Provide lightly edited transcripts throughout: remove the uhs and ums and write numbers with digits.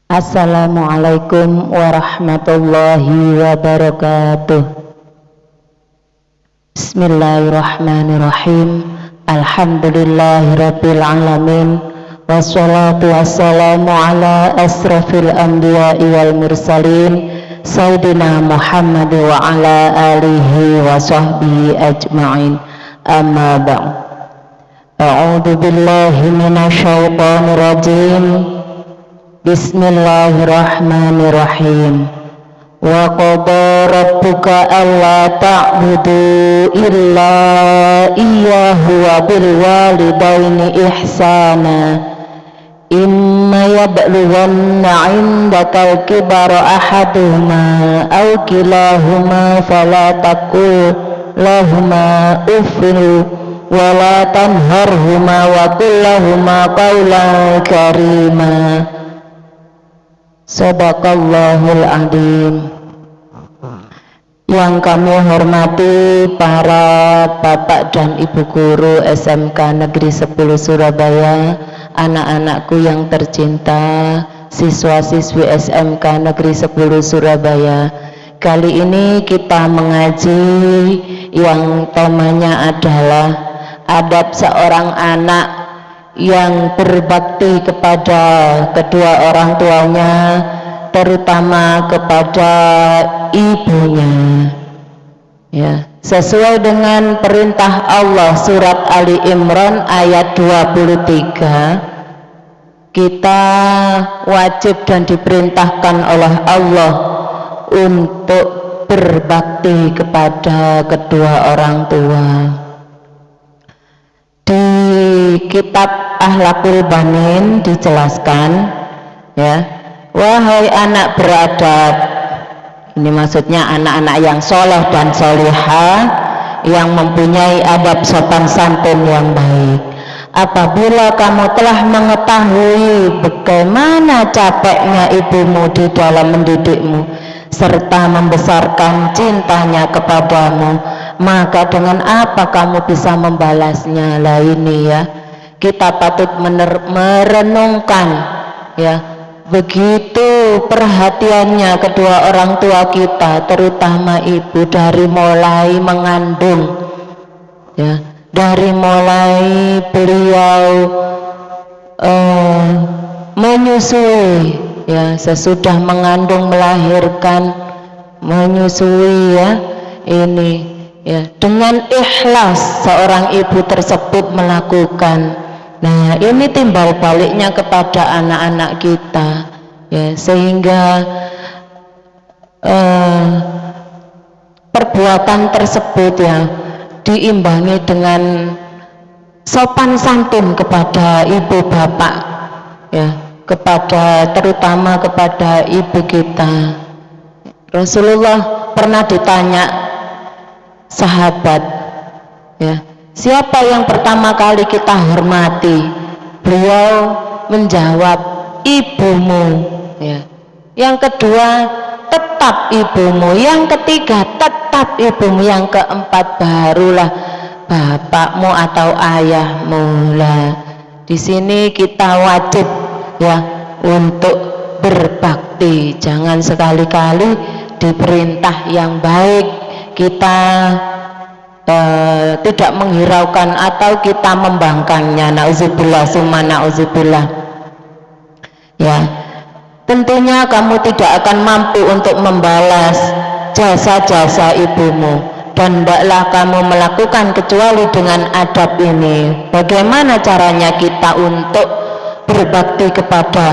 Assalamualaikum warahmatullahi wabarakatuh. Bismillahirrahmanirrahim. Alhamdulillahirabbil alamin. Wassalatu wassalamu ala asrafil anbiya'i wal mursalin Sayyidina Muhammad wa ala alihi wa sahbihi ajma'in. Amma ba'd. A'udzu billahi minasyaitonir rajim. Bismillahirrahmanirrahim. Wa qada rabbuka alla ta'budu illa iyyahu wa bil walidaini ihsana. Imma yablughanna 'indaka al-kibara ahaduhuma aw kilahuma fala taqul lahuma uffin wa la tanharhuma wa qul lahuma qawlan karima. Sadaqallahul adzim. Yang kami hormati para bapak dan ibu guru SMK Negeri 10 Surabaya, anak-anakku yang tercinta, siswa-siswi SMK Negeri 10 Surabaya. Kali ini kita mengaji yang temanya adalah adab seorang anak yang berbakti kepada kedua orang tuanya, terutama kepada ibunya. Ya, sesuai dengan perintah Allah surat Ali Imran ayat 23, kita wajib dan diperintahkan oleh Allah untuk berbakti kepada kedua orang tua. Di kitab Akhlaqul Banin dijelaskan, ya, wahai anak beradab, ini maksudnya anak-anak yang soleh dan solihah, yang mempunyai adab sopan santun yang baik. Apabila kamu telah mengetahui bagaimana capeknya ibumu di dalam mendidikmu serta membesarkan cintanya kepadamu, maka dengan apa kamu bisa membalasnya? Lah ini ya, kita patut merenungkan, ya, begitu perhatiannya kedua orang tua kita, terutama ibu, dari mulai mengandung, ya, dari mulai beliau menyusui, ya, sesudah mengandung, melahirkan, menyusui, ya, ini, ya, dengan ikhlas seorang ibu tersebut melakukan. Nah, ini timbal baliknya kepada anak-anak kita, ya, sehingga perbuatan tersebut, ya, diimbangi dengan sopan santun kepada ibu bapak, ya, terutama kepada ibu kita. Rasulullah pernah ditanya sahabat, ya, siapa yang pertama kali kita hormati? Beliau menjawab, ibumu, ya. Yang kedua, tetap ibumu. Yang ketiga, tetap ibumu. Yang keempat, barulah bapakmu atau ayahmu. Lah, di sini kita wajib, ya, untuk berbakti. Jangan sekali-kali diperintah yang baik kita tidak menghiraukan atau kita membangkangnya. Nauzubillah summa nauzubillah. Ya, tentunya kamu tidak akan mampu untuk membalas jasa-jasa ibumu, dan tidaklah kamu melakukan kecuali dengan adab ini. Bagaimana caranya kita untuk berbakti kepada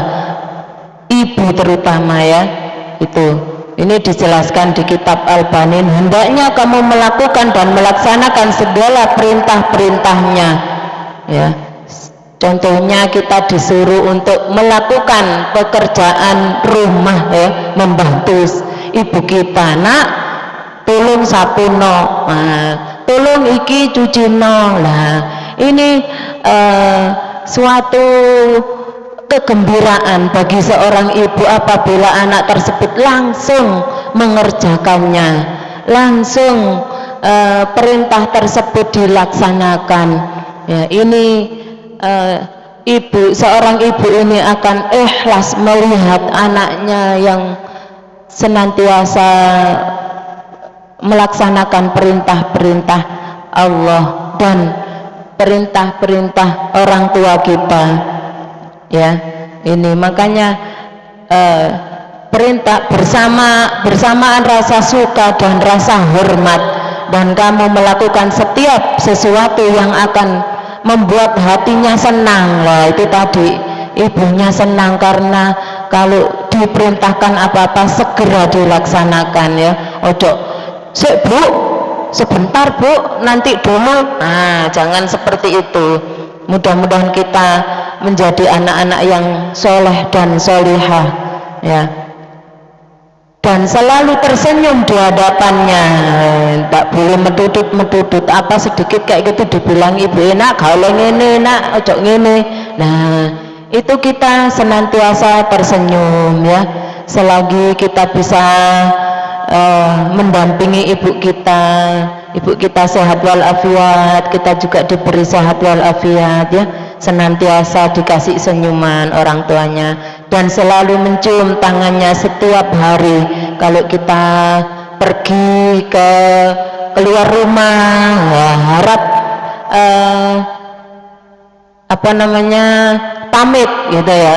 ibu terutama, ya, itu. Ini dijelaskan di kitab Al-Banin, hendaknya kamu melakukan dan melaksanakan segala perintah-perintahnya, ya. Contohnya kita disuruh untuk melakukan pekerjaan rumah, ya, membantu ibu kita. Nak, tolong sapuno, nah, tolong iki cucino. Lah, ini suatu kegembiraan bagi seorang ibu apabila anak tersebut langsung mengerjakannya, langsung perintah tersebut dilaksanakan. Ya, ini seorang ibu ini akan ikhlas melihat anaknya yang senantiasa melaksanakan perintah-perintah Allah dan perintah-perintah orang tua kita, ya. Ini makanya perintah bersamaan rasa suka dan rasa hormat, dan kamu melakukan setiap sesuatu yang akan membuat hatinya senang. Lah itu tadi, ibunya senang karena kalau diperintahkan apa-apa segera dilaksanakan, ya. Ojo sik Bu, sebentar Bu, nanti dulu. Nah, jangan seperti itu. Mudah-mudahan kita menjadi anak-anak yang soleh dan solihah, ya, dan selalu tersenyum di hadapannya. Tak boleh medudut apa sedikit kayak gitu dibilang ibu enak kalau ngene nak ojo ngene. Nah itu kita senantiasa tersenyum, ya, selagi kita bisa mendampingi ibu kita sehat walafiat, kita juga diberi sehat walafiat, ya, senantiasa dikasih senyuman orang tuanya dan selalu mencium tangannya setiap hari kalau kita pergi keluar rumah, ya, harap pamit gitu, ya,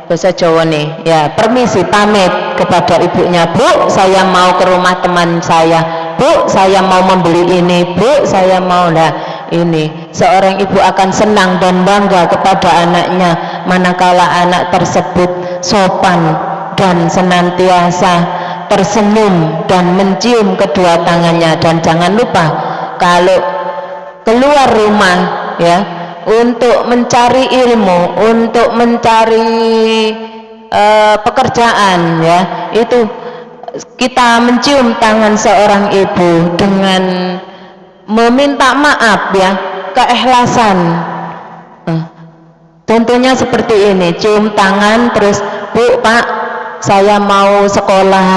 bahasa Jawa nih, ya, permisi pamit kepada ibunya. Bu, saya mau ke rumah teman saya. Bu, saya mau membeli ini. Bu, saya mau. Nah ini seorang ibu akan senang dan bangga kepada anaknya manakala anak tersebut sopan dan senantiasa tersenyum dan mencium kedua tangannya. Dan jangan lupa kalau keluar rumah, ya, untuk mencari ilmu, untuk mencari pekerjaan, ya, itu kita mencium tangan seorang ibu dengan meminta maaf, ya, keikhlasan. Contohnya seperti ini, cium tangan terus, Bu, Pak, saya mau sekolah,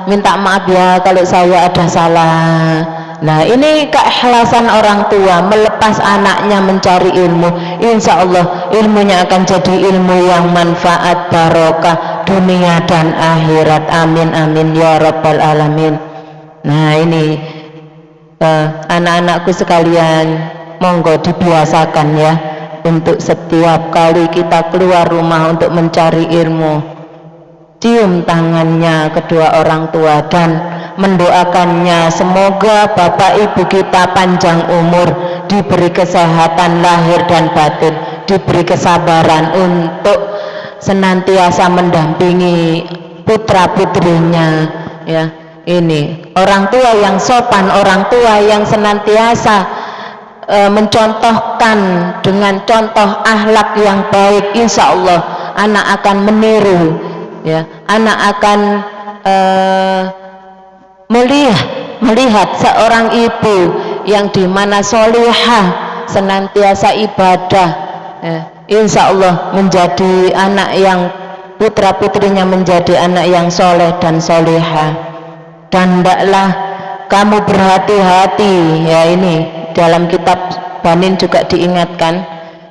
minta maaf ya kalau saya ada salah. Nah ini keikhlasan orang tua melepas anaknya mencari ilmu. Insya Allah ilmunya akan jadi ilmu yang manfaat, barokah dunia dan akhirat. Amin amin ya rabbal alamin. Nah ini anak-anakku sekalian, monggo dibiasakan, ya, untuk setiap kali kita keluar rumah untuk mencari ilmu, cium tangannya kedua orang tua dan mendoakannya semoga bapak ibu kita panjang umur, diberi kesehatan lahir dan batin, diberi kesabaran untuk senantiasa mendampingi putra putrinya, ya. Ini orang tua yang sopan, orang tua yang senantiasa mencontohkan dengan contoh akhlak yang baik, insya Allah anak akan meniru, ya, anak akan melihat seorang ibu yang dimana solihah, senantiasa ibadah, ya, insya Allah menjadi anak yang putra putrinya menjadi anak yang soleh dan solihah. Dan hendaklah kamu berhati-hati, ya, ini dalam kitab Banin juga diingatkan,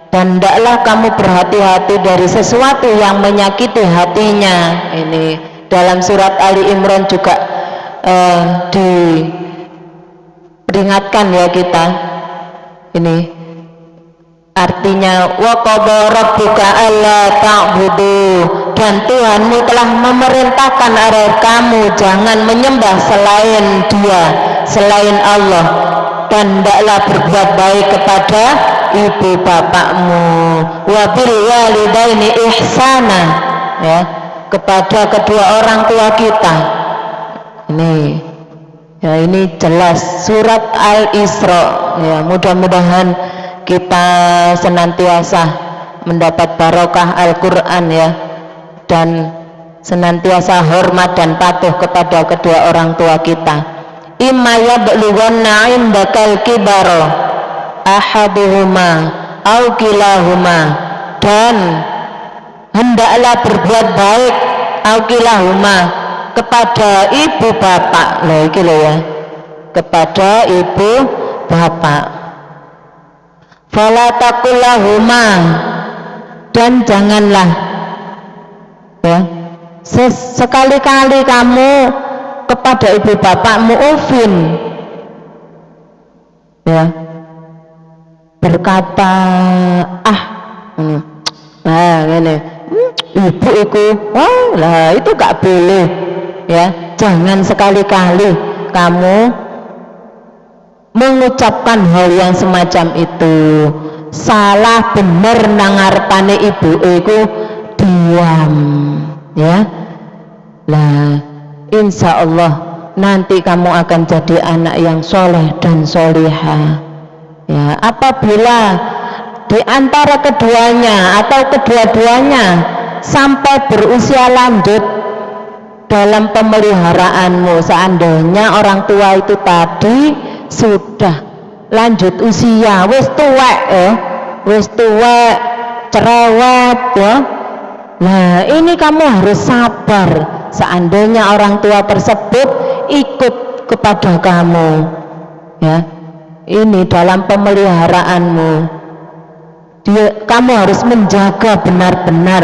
dan hendaklah kamu berhati-hati dari sesuatu yang menyakiti hatinya. Ini dalam surat Ali Imran juga diperingatkan, ya, kita ini artinya wa qada rabbuka alla ta'budu, dan Tuhanmu telah memerintahkan agar kamu jangan menyembah selain Dia, selain Allah, dan hendaklah berbuat baik kepada ibu bapakmu, wa bil walidaini ihsana, ya, kepada kedua orang tua kita. Ini, ya, ini jelas surat Al-Isra, ya, mudah-mudahan kita senantiasa mendapat barokah Al-Quran, ya, dan senantiasa hormat dan patuh kepada kedua orang tua kita. Imma yablughanna indakal kibara ahaduhuma au kilahuma, dan hendaklah berbuat baik au kilahuma kepada ibu bapak. Lah iki lho, ya, kepada ibu bapak. Fala taqullahuma, Dan janganlah ya sekali-kali kamu kepada ibu bapakmu ufin ya, berkata ini ibu iku lah, itu gak boleh ya. Jangan sekali-kali kamu mengucapkan hal yang semacam itu. Salah bener nangarpane ibu iku diam ya. Lah insya Allah nanti kamu akan jadi anak yang soleh dan solihah ya. Apabila di antara keduanya atau kedua-duanya sampai berusia lanjut dalam pemeliharaanmu, seandainya orang tua itu tadi sudah lanjut usia, wis tuwek ya, wis tuwek, cerewet ya. Nah ini kamu harus sabar seandainya orang tua tersebut ikut kepada kamu ya. Ini dalam pemeliharaanmu kamu harus menjaga benar-benar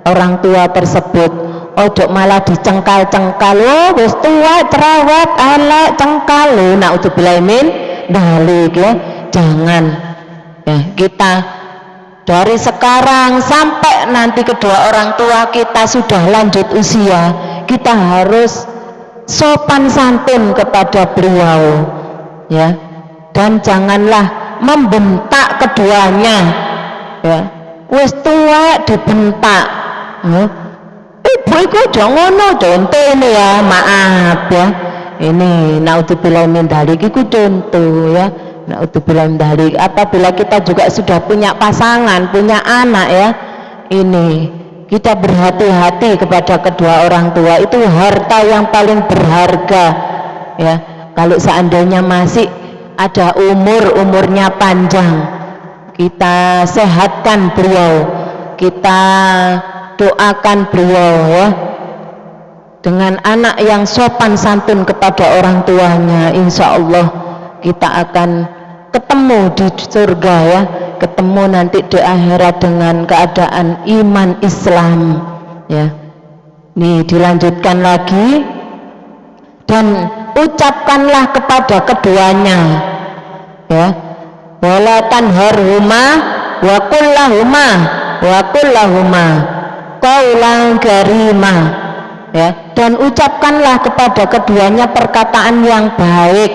orang tua tersebut. Ojo malah dicengkal-cengkal, wis tua cerewet elek cengkal naudzubillah min dzalik ya. Jangan ya, kita dari sekarang sampai nanti kedua orang tua kita sudah lanjut usia, kita harus sopan santun kepada beliau ya. Dan janganlah membentak keduanya ya. Wis tua dibentak ya. Ibu iku aja ngono contoh ini ya, maaf ya. Ini naudzubillah min dzalik iku contoh ya. Naudzubillah min dzalik. Apabila kita juga sudah punya pasangan, punya anak ya, ini kita berhati-hati kepada kedua orang tua. Itu harta yang paling berharga ya. Kalau seandainya masih ada umurnya panjang, kita sehatkan beliau, kita doakan beliau ya, dengan anak yang sopan santun kepada orang tuanya. Insya Allah kita akan ketemu di surga ya, ketemu nanti di akhirat dengan keadaan iman Islam ya. Nih dilanjutkan lagi, dan ucapkanlah kepada keduanya ya, wala tanharhuma wa kullahuma qaulan karima ya. Dan ucapkanlah kepada keduanya perkataan yang baik.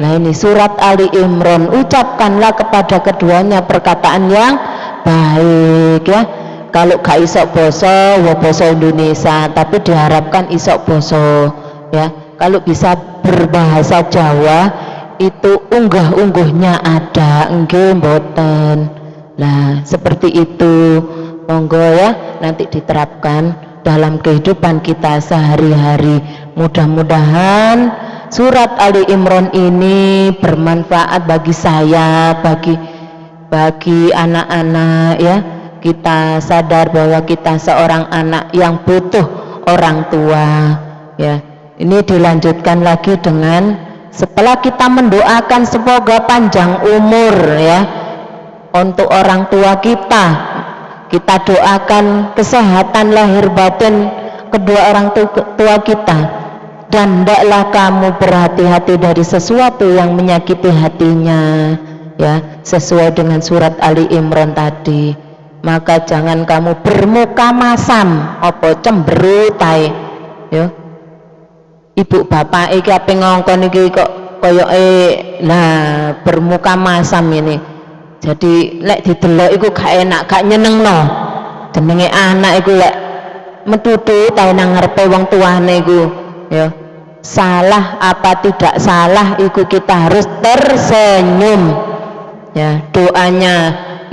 Nah ini surat Ali Imran, ucapkanlah kepada keduanya perkataan yang baik ya. Kalau gak isok boso ya boso Indonesia, tapi diharapkan isok boso ya. Kalau bisa berbahasa Jawa itu unggah-ungguhnya ada, nggih mboten. Nah seperti itu, monggo ya nanti diterapkan dalam kehidupan kita sehari-hari. Mudah-mudahan surat Ali Imran ini bermanfaat bagi saya, bagi anak-anak ya. Kita sadar bahwa kita seorang anak yang butuh orang tua ya. Ini dilanjutkan lagi dengan setelah kita mendoakan semoga panjang umur ya untuk orang tua kita, kita doakan kesehatan lahir batin kedua orang tua kita, dan hendaklah kamu berhati-hati dari sesuatu yang menyakiti hatinya ya, sesuai dengan surat Ali Imran tadi. Maka jangan kamu bermuka masam apa cemberut ae ya. Ibu bapak iki ape ngongkon iki kok koyoke nah bermuka masam ini. Jadi lek didelok iku gak enak, gak nyenengno. Jenenge anak iku lek metutu tae nang ngarepe wong tuane iku ya. Salah apa tidak salah iku kita harus tersenyum. Ya, doanya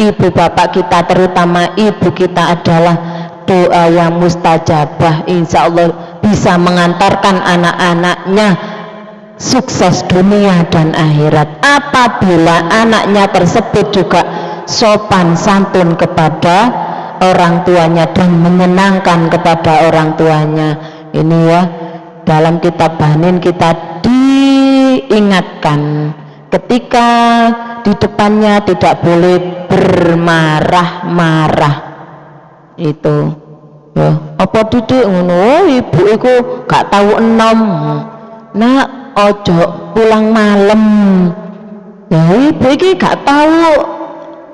ibu bapak kita terutama ibu kita adalah doa yang mustajabah, insya Allah bisa mengantarkan anak-anaknya sukses dunia dan akhirat apabila anaknya tersebut juga sopan santun kepada orang tuanya dan menyenangkan kepada orang tuanya. Ini ya, dalam kitab Banin kita diingatkan ketika di depannya tidak boleh bermarah-marah itu ya apa titik ngono ibu iku gak tahu enom nak ojo pulang malam ya ibu iki gak tahu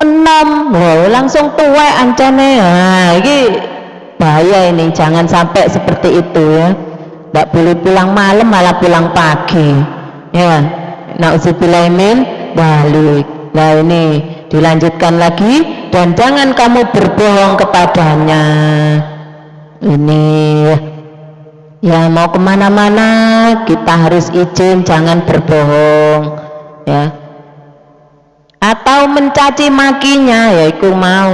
enom langsung tuwek ancane iki bahaya ini jangan sampai seperti itu ya gak boleh pulang malam malah pulang pagi ya na'udzubillah min dzalik. Nah ini dilanjutkan lagi dan jangan kamu berbohong kepadanya ini ya mau kemana-mana kita harus izin jangan berbohong ya atau mencaci makinya ya iku mau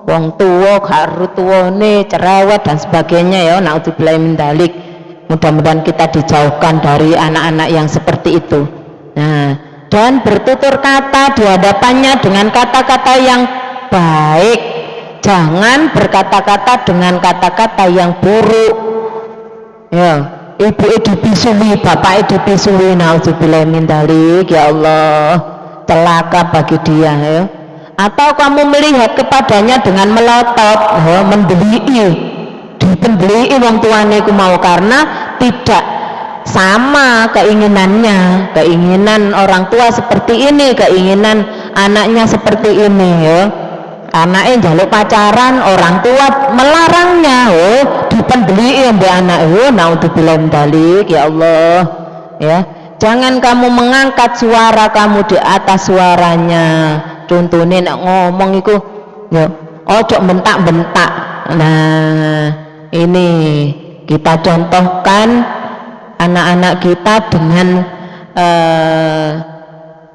wong tua gak tuwane cerewet dan sebagainya ya naudzubillah min dzalik. Mudah-mudahan kita dijauhkan dari anak-anak yang seperti itu. Nah, dan bertutur kata di hadapannya dengan kata-kata yang baik. Jangan berkata-kata dengan kata-kata yang buruk. Ya, ibu dipisui, bapak dipisui, naudzubillah min dzalik. Ya Allah, celaka bagi dia ya. Atau kamu melihat kepadanya dengan melotot, mendelii. Dipendeli wong tuane ku mau karena tidak sama keinginannya, keinginan orang tua seperti ini, keinginan anaknya seperti ini ya. Anaknya jaluk pacaran, orang tua melarangnya, dipendeli mbak anak, naudzubillah min dzalik. Ya Allah ya, jangan kamu mengangkat suara kamu di atas suaranya. Contohnya nak ngomong itu ya ojo bentak-bentak. Nah ini kita contohkan anak-anak kita dengan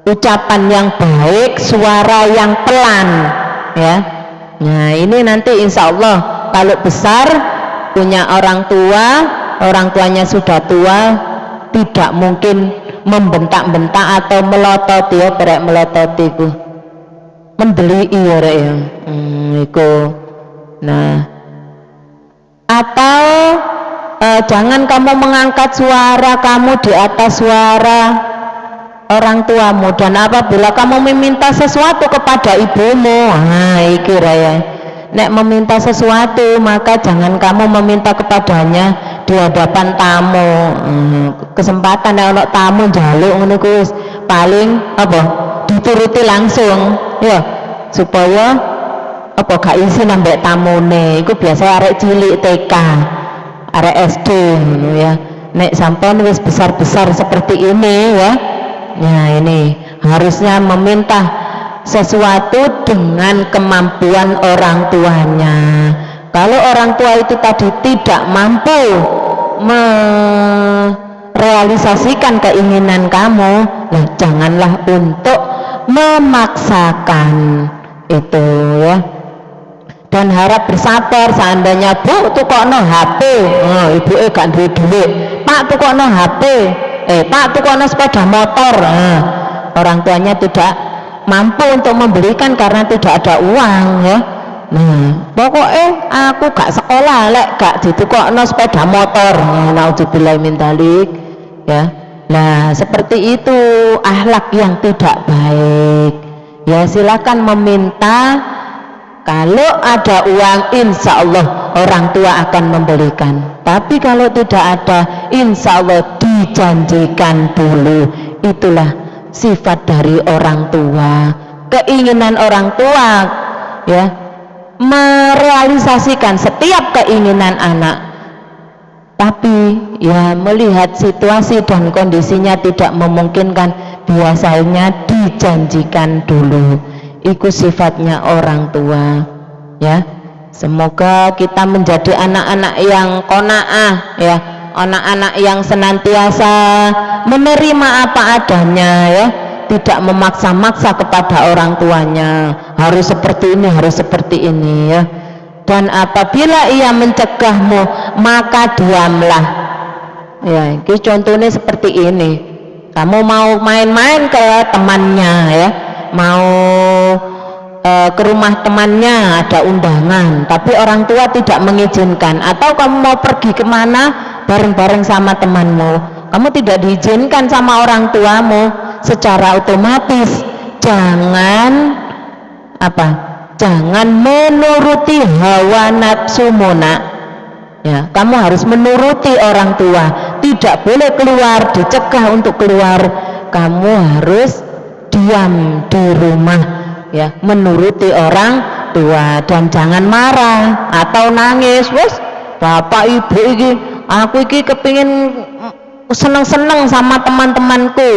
ucapan yang baik, suara yang pelan ya. Nah ini nanti insya Allah kalau besar punya orang tua, orang tuanya sudah tua, tidak mungkin membentak-bentak atau melototi ya, berek melototi ku mendeli ya iku. Nah atau jangan kamu mengangkat suara kamu di atas suara orang tuamu, dan apabila kamu meminta sesuatu kepada ibumu, iki raya nek meminta sesuatu maka jangan kamu meminta kepadanya di hadapan tamu. Kesempatan nek ono tamu njaluk ngono ku paling apa dituruti langsung ya supaya apa gak isi nambah tamune. Iku biasa arek cilik TK, arek SD ya. Nek sampean wis besar-besar seperti ini ya. Nah ini harusnya meminta sesuatu dengan kemampuan orang tuanya. Kalau orang tua itu tadi tidak mampu merealisasikan keinginan kamu, nah janganlah untuk memaksakan itu ya. Dan harap bersabar. Seandainya bu tukokno HP, ibu gak duwe duit, pak tukokno HP, pak tukokno sepeda motor, orang tuanya tidak mampu untuk membelikan karena tidak ada uang ya. Nah pokoknya aku gak sekolah lek gak ditukokno sepeda motor, naudzubillah min dzalik ya. Nah seperti itu akhlak yang tidak baik ya. Silakan meminta. Kalau ada uang insya Allah orang tua akan memberikan, tapi kalau tidak ada insya Allah dijanjikan dulu. Itulah sifat dari orang tua, keinginan orang tua ya, merealisasikan setiap keinginan anak, tapi ya melihat situasi dan kondisinya tidak memungkinkan, biasanya dijanjikan dulu. Itu sifatnya orang tua ya. Semoga kita menjadi anak-anak yang qanaah ya, anak-anak yang senantiasa menerima apa adanya ya, tidak memaksa-maksa kepada orang tuanya harus seperti ini, harus seperti ini ya. Dan apabila ia mencegahmu maka diamlah ya. Ini contohnya seperti ini, kamu mau main-main ke temannya ya, mau ke rumah temannya ada undangan tapi orang tua tidak mengizinkan, atau kamu mau pergi kemana bareng-bareng sama temanmu, kamu tidak diizinkan sama orang tuamu, secara otomatis jangan jangan menuruti hawa nafsumu nak. Ya, kamu harus menuruti orang tua, tidak boleh keluar, dicegah untuk keluar, kamu harus diam di rumah, ya, menuruti orang tua, dan jangan marah atau nangis. Wes bapak ibu iki, aku iki kepingin seneng-seneng sama teman-temanku,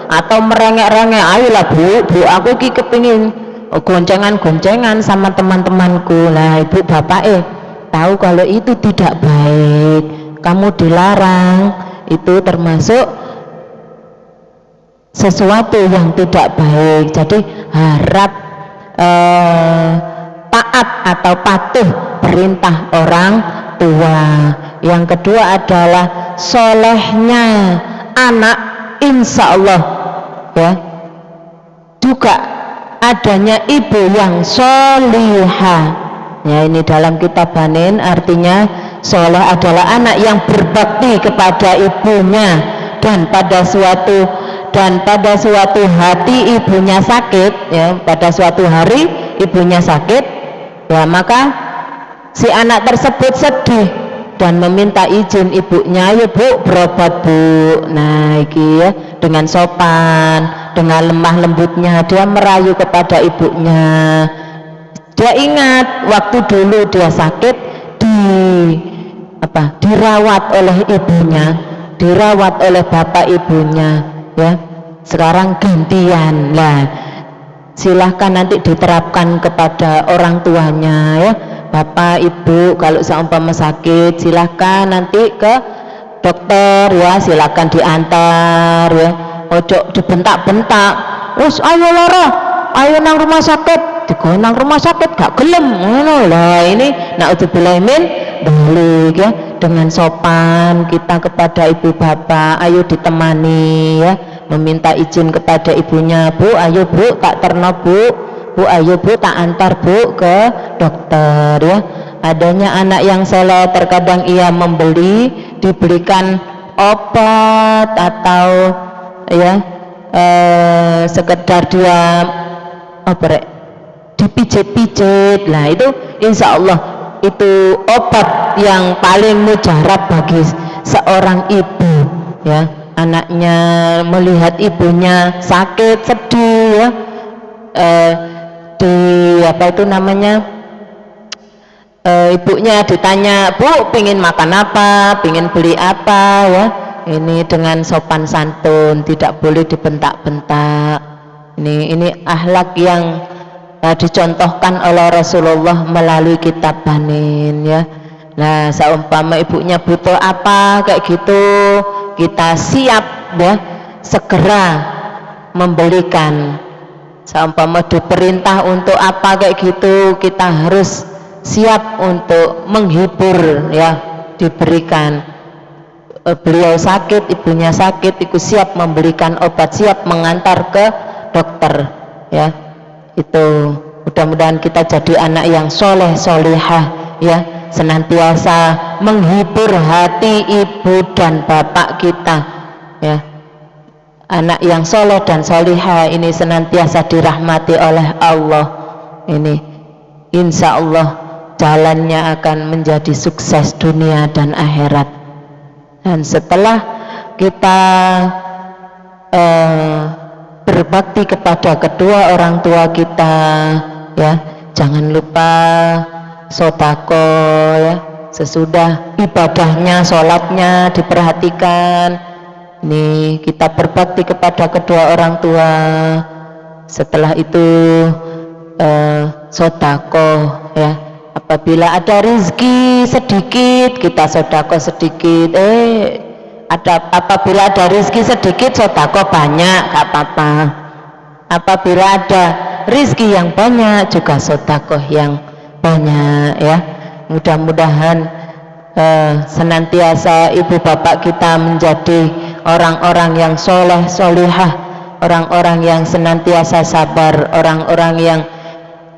atau merengek-rengek, ayolah bu, aku iki kepingin goncengan-goncengan sama teman-temanku. Lah ibu bapak tahu kalau itu tidak baik, kamu dilarang, itu termasuk sesuatu yang tidak baik. Jadi harap taat atau patuh perintah orang tua. Yang kedua adalah solehnya anak, insya Allah, ya, juga adanya ibu yang solihah. Ya, ini dalam kitab Banin artinya soleh adalah anak yang berbakti kepada ibunya, dan pada suatu hati ibunya sakit, ya, pada suatu hari ibunya sakit, ya, maka si anak tersebut sedih dan meminta izin ibunya, ya bu, berobat bu. Nah iki ya, dengan sopan, dengan lemah lembutnya dia merayu kepada ibunya. Dia ingat waktu dulu dia sakit dirawat oleh ibunya, dirawat oleh bapak ibunya, ya. Sekarang gantian. Lah silahkan nanti diterapkan kepada orang tuanya, ya. Bapak ibu kalau seumpama sakit silahkan nanti ke dokter, ya, silahkan diantar, ya, ojo dibentak-bentak, terus ayo loro, ayo nang rumah sakit, digonang rumah sakit gak gelem ngono. Lah ini naudzubillah min dzalik, ya, dengan sopan kita kepada ibu bapak, ayo ditemani, ya, meminta izin kepada ibunya, bu, ayo bu tak terno bu, ayo bu tak antar bu ke dokter, ya. Adanya anak yang soleh terkadang ia diberikan obat atau, ya, sekedar dia dipijit-pijit. Nah itu insya Allah itu obat yang paling mujarab bagi seorang ibu, ya. Anaknya melihat ibunya sakit, sedih, ya, ibunya ditanya, bu pingin makan apa, pingin beli apa, ya, ini dengan sopan santun, tidak boleh dibentak-bentak. Ini akhlak yang dicontohkan oleh Rasulullah melalui kitab Banin, ya. Nah seumpama ibunya butuh apa kayak gitu, kita siap, ya, segera membelikan. Seumpama diperintah untuk apa kayak gitu, kita harus siap untuk menghibur, ya, diberikan. Beliau sakit, ibunya sakit, ikut siap memberikan obat, siap mengantar ke dokter, ya. Itu mudah-mudahan kita jadi anak yang soleh solihah, ya, senantiasa menghibur hati ibu dan bapak kita, ya. Anak yang soleh dan solihah ini senantiasa dirahmati oleh Allah. Ini insya Allah jalannya akan menjadi sukses dunia dan akhirat. Dan setelah kita berbakti kepada kedua orang tua kita, ya, jangan lupa sodako, ya, sesudah ibadahnya, sholatnya diperhatikan. Ini kita berbakti kepada kedua orang tua. Setelah itu sodako, ya, apabila ada rezeki sedikit kita sodako sedikit, apabila ada rezeki sedikit sodako banyak, gak apa-apa. Apabila ada rezeki yang banyak juga sodako yang banyak, ya. Mudah-mudahan senantiasa ibu bapak kita menjadi orang-orang yang soleh solihah, orang-orang yang senantiasa sabar, orang-orang yang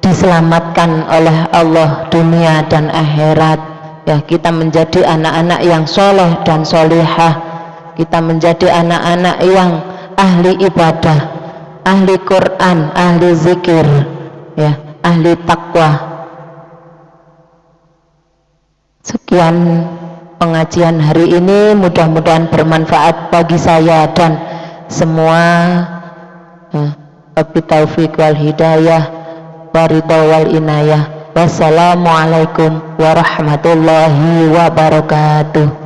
diselamatkan oleh Allah dunia dan akhirat, ya. Kita menjadi anak-anak yang soleh dan solihah, kita menjadi anak-anak yang ahli ibadah, ahli Quran, ahli zikir, ya, ahli takwa. Sekian pengajian hari ini, mudah-mudahan bermanfaat bagi saya dan semua. Wabillahi taufiq wal hidayah waridha wal inayah. Wassalamualaikum warahmatullahi wabarakatuh.